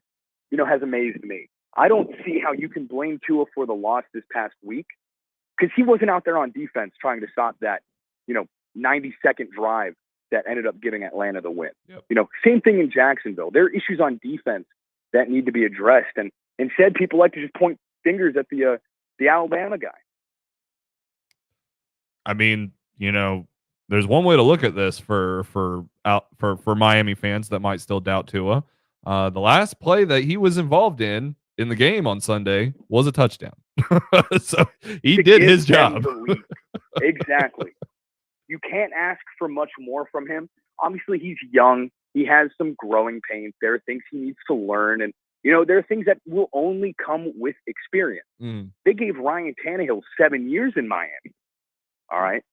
amazed me. I don't see how you can blame Tua for the loss this past week because he wasn't out there on defense trying to stop that, 90-second drive that ended up giving Atlanta the win. Yep. Same thing in Jacksonville. There are issues on defense that need to be addressed. And instead, people like to just point fingers at the Alabama guy. I mean, there's one way to look at this for Miami fans that might still doubt Tua. The last play that he was involved in the game on Sunday was a touchdown. So he did his job. Exactly. You can't ask for much more from him. Obviously, he's young. He has some growing pains. There are things he needs to learn. And, there are things that will only come with experience. They gave Ryan Tannehill 7 years in Miami. All right.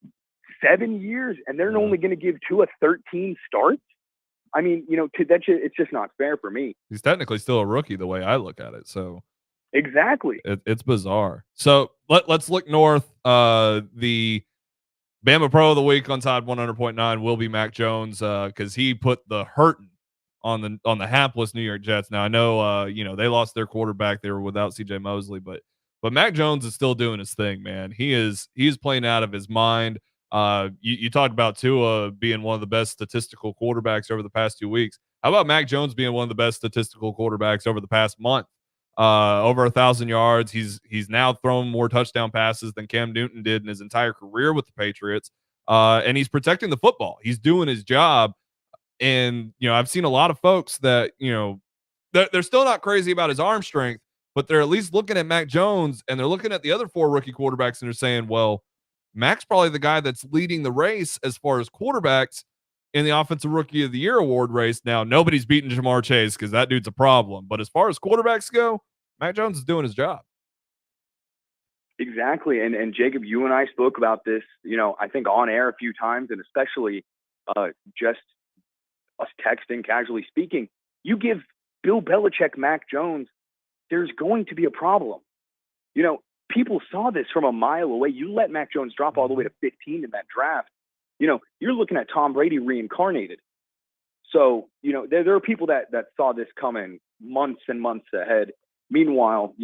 7 years. And they're only going to give Tua 13 starts. I mean, it's just not fair for me. He's technically still a rookie the way I look at it. So exactly. It's bizarre. So let's look north. The Bama Pro of the week on Tide 100.9 will be Mac Jones because he put the hurting on the hapless New York Jets. Now I know they lost their quarterback. They were without CJ Mosley, but But Mac Jones is still doing his thing, man. He is playing out of his mind. You talked about Tua being one of the best statistical quarterbacks over the past 2 weeks. How about Mac Jones being one of the best statistical quarterbacks over the past month? Over 1,000 yards. He's now thrown more touchdown passes than Cam Newton did in his entire career with the Patriots. And he's protecting the football. He's doing his job. And, I've seen a lot of folks that, they're still not crazy about his arm strength, but they're at least looking at Mac Jones and they're looking at the other 4 rookie quarterbacks and they're saying, well, Mac's probably the guy that's leading the race as far as quarterbacks in the Offensive Rookie of the Year award race. Now, nobody's beating Jamar Chase because that dude's a problem. But as far as quarterbacks go, Mac Jones is doing his job. Exactly. And Jacob, you and I spoke about this, I think on air a few times, and especially just us texting, casually speaking. You give Bill Belichick Mac Jones, there's going to be a problem. People saw this from a mile away. You let Mac Jones drop all the way to 15 in that draft. You're looking at Tom Brady reincarnated. So, there are people that saw this coming months and months ahead. Meanwhile,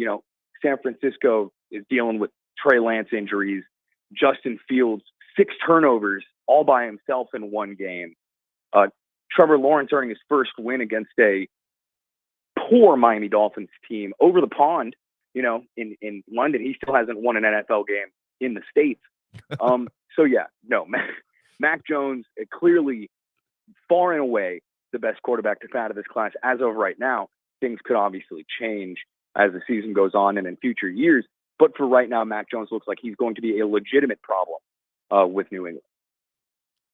San Francisco is dealing with Trey Lance injuries, Justin Fields, 6 turnovers all by himself in one game. Trevor Lawrence earning his first win against a poor Miami Dolphins team over the pond. In London, he still hasn't won an NFL game in the States. Mac Jones, clearly far and away the best quarterback to come out of this class as of right now. Things could obviously change as the season goes on and in future years. But for right now, Mac Jones looks like he's going to be a legitimate problem with New England.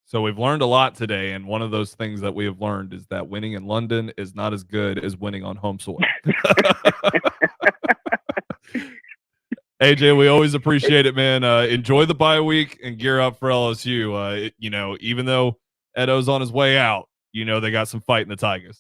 So we've learned a lot today, and one of those things that we have learned is that winning in London is not as good as winning on home soil. AJ, we always appreciate it, man. Enjoy the bye week and gear up for LSU. Even though Edo's on his way out, they got some fight in the Tigers.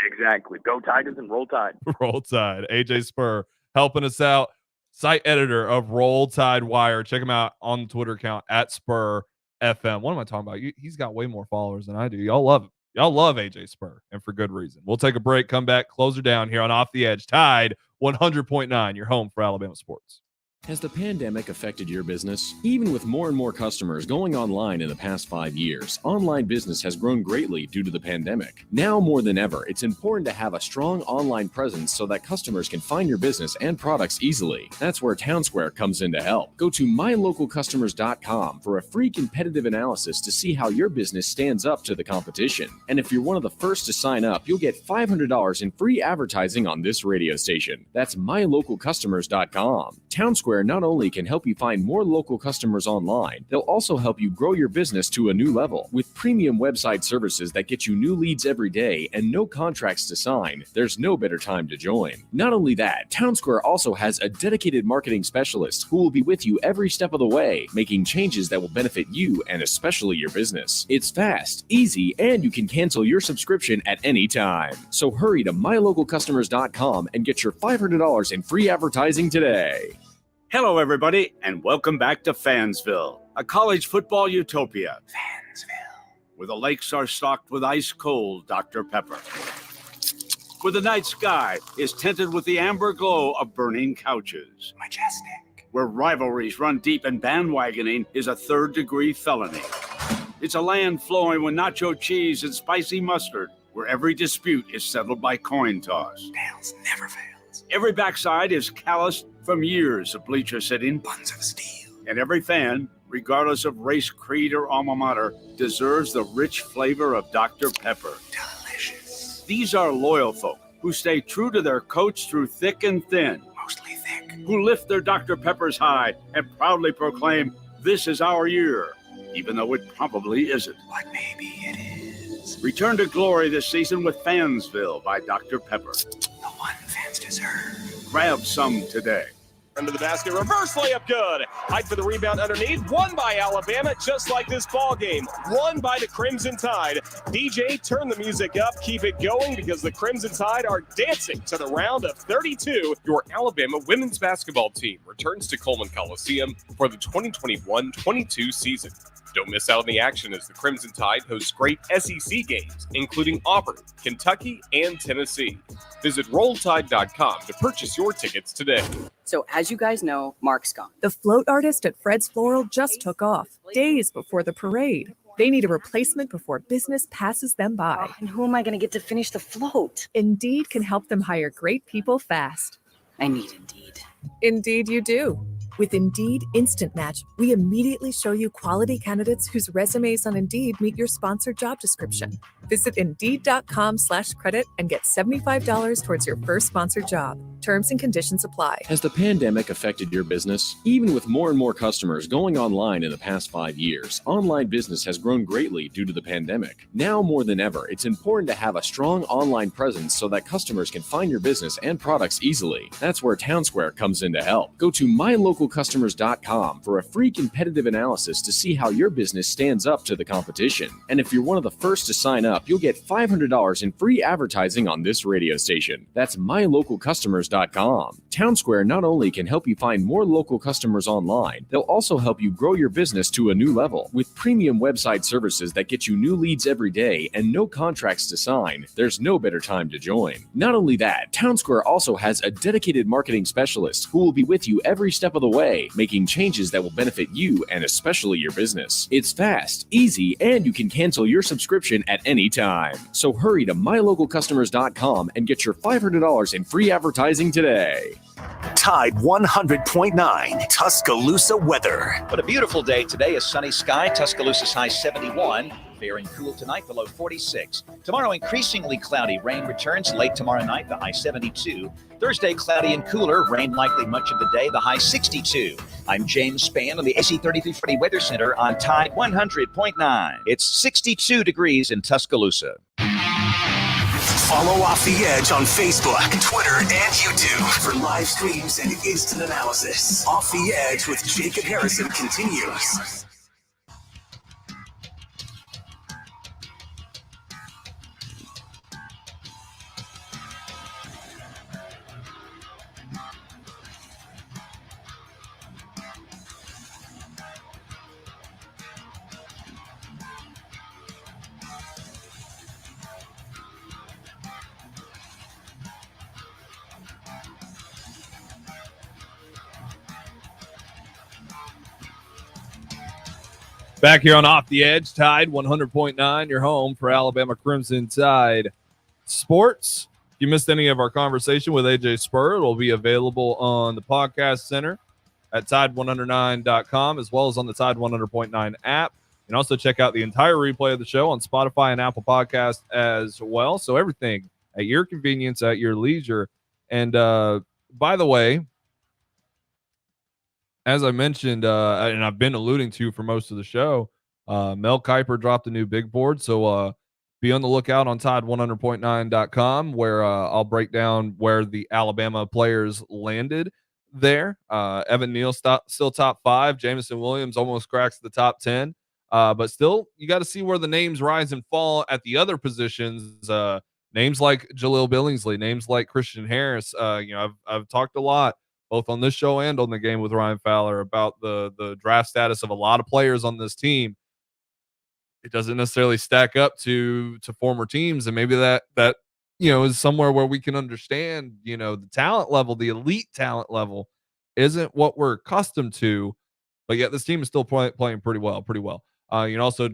Exactly. Go Tigers and roll Tide. Roll Tide. AJ Spurr helping us out. Site editor of Roll Tide Wire. Check him out on the Twitter account at Spurr FM. What am I talking about? He's got way more followers than I do. Y'all love him. Y'all love AJ Spurr, and for good reason. We'll take a break, come back, close her down here on Off the Edge. Tide 100.9, your home for Alabama sports. Has the pandemic affected your business? Even with more and more customers going online in the past 5 years, online business has grown greatly due to the pandemic. Now more than ever, it's important to have a strong online presence so that customers can find your business and products easily. That's where Townsquare comes in to help. Go to mylocalcustomers.com for a free competitive analysis to see how your business stands up to the competition. And if you're one of the first to sign up, you'll get $500 in free advertising on this radio station. That's mylocalcustomers.com. Townsquare not only can help you find more local customers online, they'll also help you grow your business to a new level. With premium website services that get you new leads every day and no contracts to sign, there's no better time to join. Not only that, Townsquare also has a dedicated marketing specialist who will be with you every step of the way, making changes that will benefit you and especially your business. It's fast, easy, and you can cancel your subscription at any time. So hurry to mylocalcustomers.com and get your $500 in free advertising today. Hello, everybody, and welcome back to Fansville, a college football utopia. Fansville, where the lakes are stocked with ice-cold Dr. Pepper, where the night sky is tinted with the amber glow of burning couches. Majestic. Where rivalries run deep and bandwagoning is a third-degree felony. It's a land flowing with nacho cheese and spicy mustard, where every dispute is settled by coin toss. Tails never fails. Every backside is calloused from years of bleacher sitting. Buns of steel. And every fan, regardless of race, creed, or alma mater, deserves the rich flavor of Dr. Pepper. Delicious. These are loyal folk who stay true to their coach through thick and thin. Mostly thick. Who lift their Dr. Peppers high and proudly proclaim, "This is our year," even though it probably isn't. But maybe it is. Return to glory this season with Fansville by Dr. Pepper. The one fans deserve. Grab some today. Under the basket, reverse layup, good. Height for the rebound underneath, won by Alabama, just like this ball game. Won by the Crimson Tide. DJ, turn the music up, keep it going, because the Crimson Tide are dancing to the round of 32. Your Alabama women's basketball team returns to Coleman Coliseum for the 2021-22 season. Don't miss out on the action as the Crimson Tide hosts great SEC games, including Auburn, Kentucky, and Tennessee. Visit RollTide.com to purchase your tickets today. So as you guys know, Mark's gone. The float artist at Fred's Floral just took off, days before the parade. They need a replacement before business passes them by. And who am I going to get to finish the float? Indeed can help them hire great people fast. I need Indeed. Indeed you do. With Indeed Instant Match, we immediately show you quality candidates whose resumes on Indeed meet your sponsored job description. Visit Indeed.com/credit and get $75 towards your first sponsored job. Terms and conditions apply. Has the pandemic affected your business? Even with more and more customers going online in the past 5 years, online business has grown greatly due to the pandemic. Now more than ever, it's important to have a strong online presence so that customers can find your business and products easily. That's where Townsquare comes in to help. Go to mylocalcustomers.com for a free competitive analysis to see how your business stands up to the competition. And if you're one of the first to sign up, you'll get $500 in free advertising on this radio station. That's mylocalcustomers.com. Townsquare not only can help you find more local customers online, they'll also help you grow your business to a new level. With premium website services that get you new leads every day and no contracts to sign, there's no better time to join. Not only that, Townsquare also has a dedicated marketing specialist who will be with you every step of the way, making changes that will benefit you and especially your business. It's fast, easy, and you can cancel your subscription at any time. So hurry to mylocalcustomers.com and get your $500 in free advertising today. Tide 100.9 Tuscaloosa weather. What a beautiful day today. A sunny sky. Tuscaloosa's high 71. Fair and cool tonight, below 46. Tomorrow, increasingly cloudy. Rain returns late tomorrow night, the high 72. Thursday, cloudy and cooler. Rain likely much of the day, the high 62. I'm James Spann on the AC 3340 Weather Center on Tide 100.9. It's 62 degrees in Tuscaloosa. Follow Off the Edge on Facebook, Twitter, and YouTube for live streams and instant analysis. Off the Edge with Jacob Harrison continues. Back here on Off the Edge, Tide 100.9, your home for Alabama Crimson Tide sports. If you missed any of our conversation with AJ Spurr, it will be available on the podcast center at Tide109.com, as well as on the Tide 100.9 app. You can also check out the entire replay of the show on Spotify and Apple Podcasts as well. So everything at your convenience, at your leisure. And by the way, as I mentioned, and I've been alluding to for most of the show, Mel Kiper dropped a new big board. So be on the lookout on Tide100.9.com, where I'll break down where the Alabama players landed there. Evan Neal still top 5. Jameson Williams almost cracks the top 10. But still, you got to see where the names rise and fall at the other positions. Names like Jaleel Billingsley, names like Christian Harris. I've talked a lot, both on this show and on the Game with Ryan Fowler, about the draft status of a lot of players on this team. It doesn't necessarily stack up to former teams, and maybe that is somewhere where we can understand, the talent level, the elite talent level isn't what we're accustomed to, but yet this team is still playing pretty well. You can also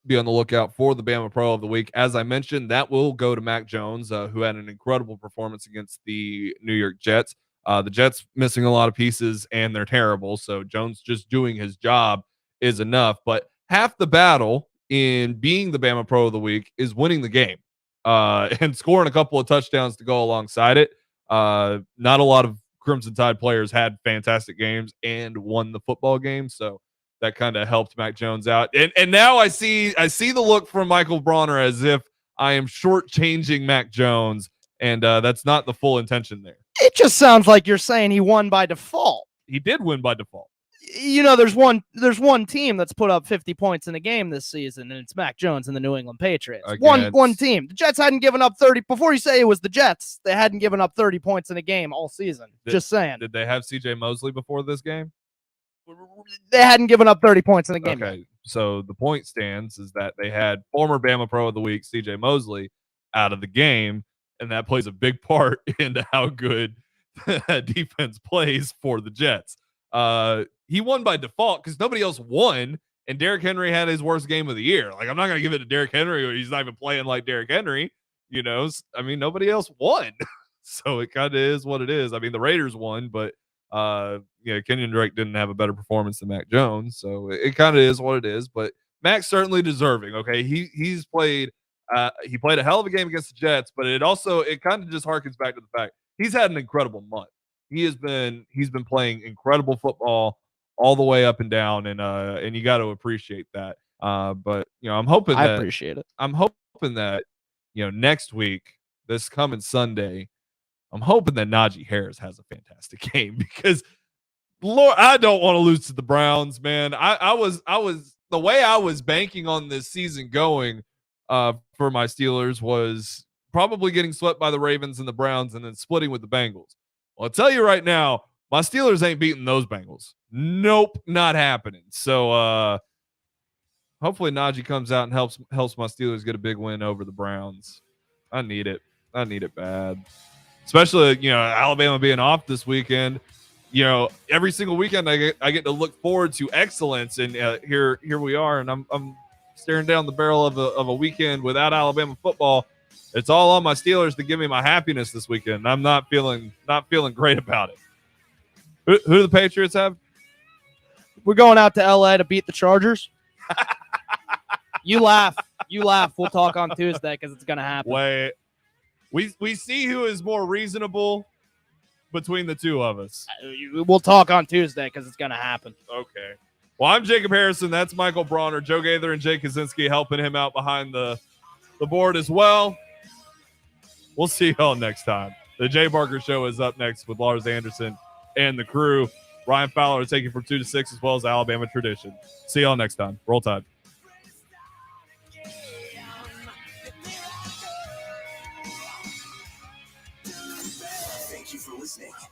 be on the lookout for the Bama Pro of the Week. As I mentioned, that will go to Mac Jones, who had an incredible performance against the New York Jets. The Jets missing a lot of pieces, and they're terrible, so Jones just doing his job is enough. But half the battle in being the Bama Pro of the Week is winning the game and scoring a couple of touchdowns to go alongside it. Not a lot of Crimson Tide players had fantastic games and won the football game, so that kind of helped Mac Jones out. And now I see the look from Michael Bronner as if I am shortchanging Mac Jones, and that's not the full intention there. It just sounds like you're saying he won by default. He did win by default. There's one team that's put up 50 points in a game this season, and it's Mac Jones and the New England Patriots. One team. The Jets hadn't given up 30. Before you say it was the Jets, they hadn't given up 30 points in a game all season. Just saying. Did they have C.J. Mosley before this game? They hadn't given up 30 points in a game. Okay, So the point stands is that they had former Bama Pro of the Week, CJ Mosley, out of the game, and that plays a big part into how good defense plays for the Jets. He won by default because nobody else won, and Derrick Henry had his worst game of the year. Like, I'm not going to give it to Derrick Henry. He's not even playing like Derrick Henry. You know, I mean, nobody else won. So it kind of is what it is. I mean, the Raiders won, but Kenyon Drake didn't have a better performance than Mac Jones. So it kind of is what it is. But Mac's certainly deserving. Okay, he's played. He played a hell of a game against the Jets, but it kind of just harkens back to the fact he's had an incredible month. He's been playing incredible football all the way up and down, and you got to appreciate that. But I'm hoping I appreciate it. I'm hoping that next week, this coming Sunday, I'm hoping that Najee Harris has a fantastic game because, Lord, I don't want to lose to the Browns, man. I was the way I was banking on this season going for my Steelers was probably getting swept by the Ravens and the Browns and then splitting with the Bengals. Well, I'll tell you right now, my Steelers ain't beating those Bengals. Nope, not happening. So hopefully Najee comes out and helps my Steelers get a big win over the Browns. I need it. I need it bad. Especially, Alabama being off this weekend. Every single weekend I get to look forward to excellence, and here we are, and I'm staring down the barrel of a weekend without Alabama football. It's all on my Steelers to give me my happiness this weekend. I'm not feeling great about it. Who do the Patriots have? We're going out to LA to beat the Chargers. You laugh. We'll talk on Tuesday because it's gonna happen. Wait. We see who is more reasonable between the two of us. We'll talk on Tuesday because it's going to happen. Okay. Well, I'm Jacob Harrison. That's Michael Bronner. Joe Gaither and Jake Kaczynski helping him out behind the board as well. We'll see y'all next time. The Jay Barker Show is up next with Lars Anderson and the crew. Ryan Fowler is taking from 2 to 6 as well as Alabama Tradition. See y'all next time. Roll Tide. Thank you for listening